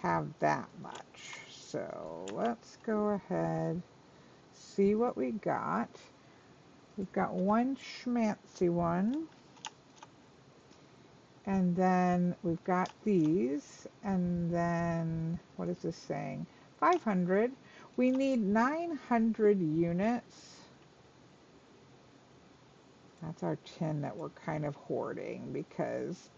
have that much. So let's go ahead, see what we got. We've got one schmancy one. And then we've got these. And then, what is this saying? 500. We need 900 units. That's our tin that we're kind of hoarding because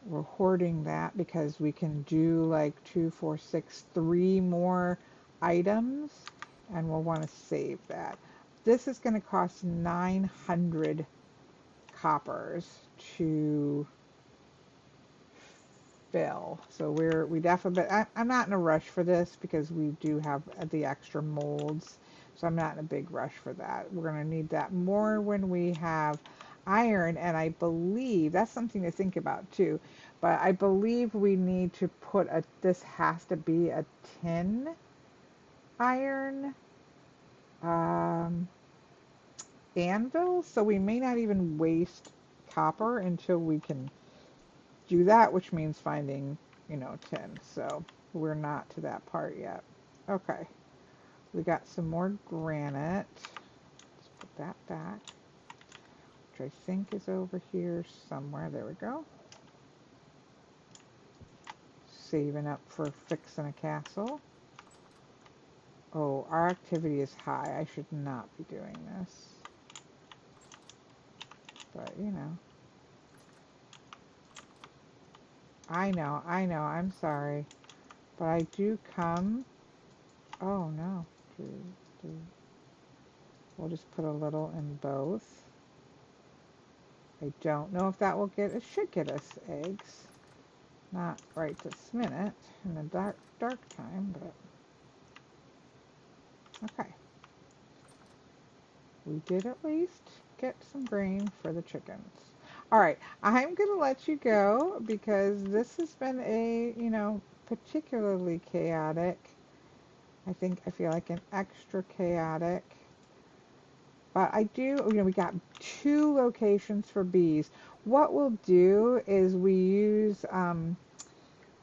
we're hoarding that because we can do like 2, 4, 6, 3 more items and we'll want to save that. This is going to cost 900 coppers to fill. So we definitely, I'm not in a rush for this because we do have the extra molds. So I'm not in a big rush for that. We're going to need that more when we have iron, and I believe that's something to think about too. But I believe we need to put this has to be a tin iron anvil, so we may not even waste copper until we can do that, which means finding, tin. So we're not to that part yet. Okay. We got some more granite. Let's put that back, which I think is over here somewhere. There we go. saving up for fixing a castle. Oh, our activity is high. I should not be doing this. But, you know. I know, I'm sorry. But I do come. Oh, no. We'll just put a little in both. I don't know if that will get, it should get us eggs. Not right this minute in the dark time, but okay. We did at least get some grain for the chickens. All right, I'm going to let you go because this has been a, you know, particularly chaotic. I feel like an extra chaotic. But I do, you know, we got 2 locations for bees. What we'll do is we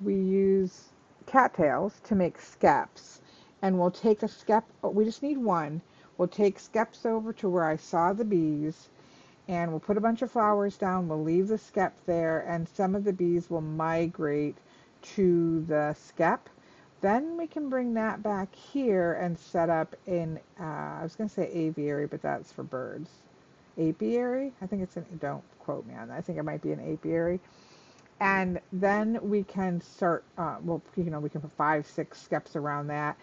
use cattails to make skeps, and we'll take a skep, we just need one. We'll take skeps over to where I saw the bees, and we'll put a bunch of flowers down. We'll leave the skep there, and some of the bees will migrate to the skep. Then we can bring that back here and set up in, I was going to say aviary, but that's for birds. Apiary? I think it's an, don't quote me on that. I think it might be an apiary. And then we can start, well, you know, we can put 5, 6 skeps around that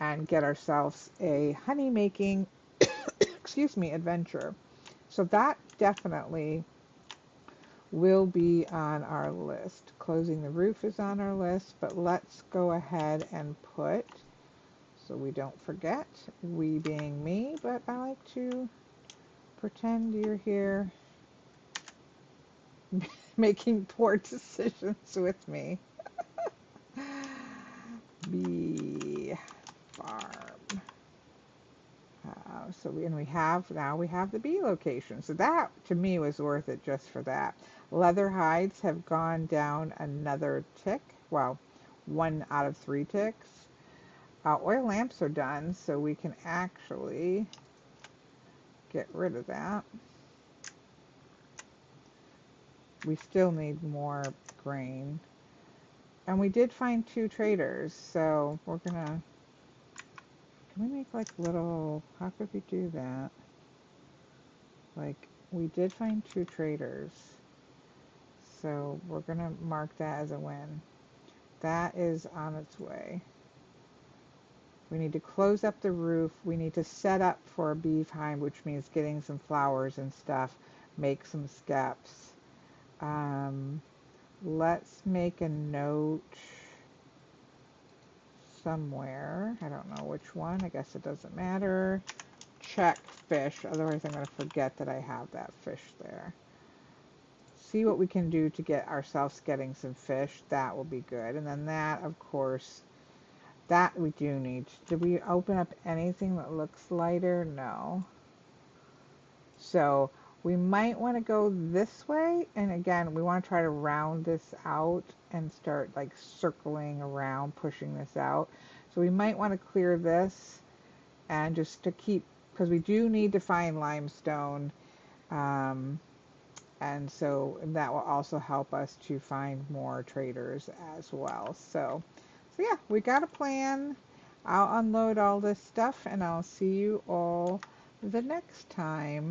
and get ourselves a honey making, excuse me, adventure. So that definitely will be on our list. Closing the roof is on our list, but let's go ahead and put, so we don't forget, we being me, but I like to pretend you're here making poor decisions with me. Bee farm. Now we have the bee location. So that to me was worth it just for that. Leather hides have gone down another tick. Well, 1 out of 3 ticks. Oil lamps are done, so we can actually get rid of that. We still need more grain. And we did find 2 traders, so we're gonna, can we make like little, how could we do that? Like, we did find 2 traders. So we're gonna mark that as a win. That is on its way. We need to close up the roof. We need to set up for a beehive, which means getting some flowers and stuff. Make some skeps. Let's make a note somewhere. I don't know which one. I guess it doesn't matter. Check fish. Otherwise I'm going to forget that I have that fish there. See what we can do to get ourselves getting some fish. That will be good. And then that, of course, that we do need. Did we open up anything that looks lighter? No. So we might want to go this way. And again, we want to try to round this out and start like circling around, pushing this out. So we might want to clear this and just to keep, because we do need to find limestone. And so that will also help us to find more traders as well. So yeah, we got a plan. I'll unload all this stuff and I'll see you all the next time.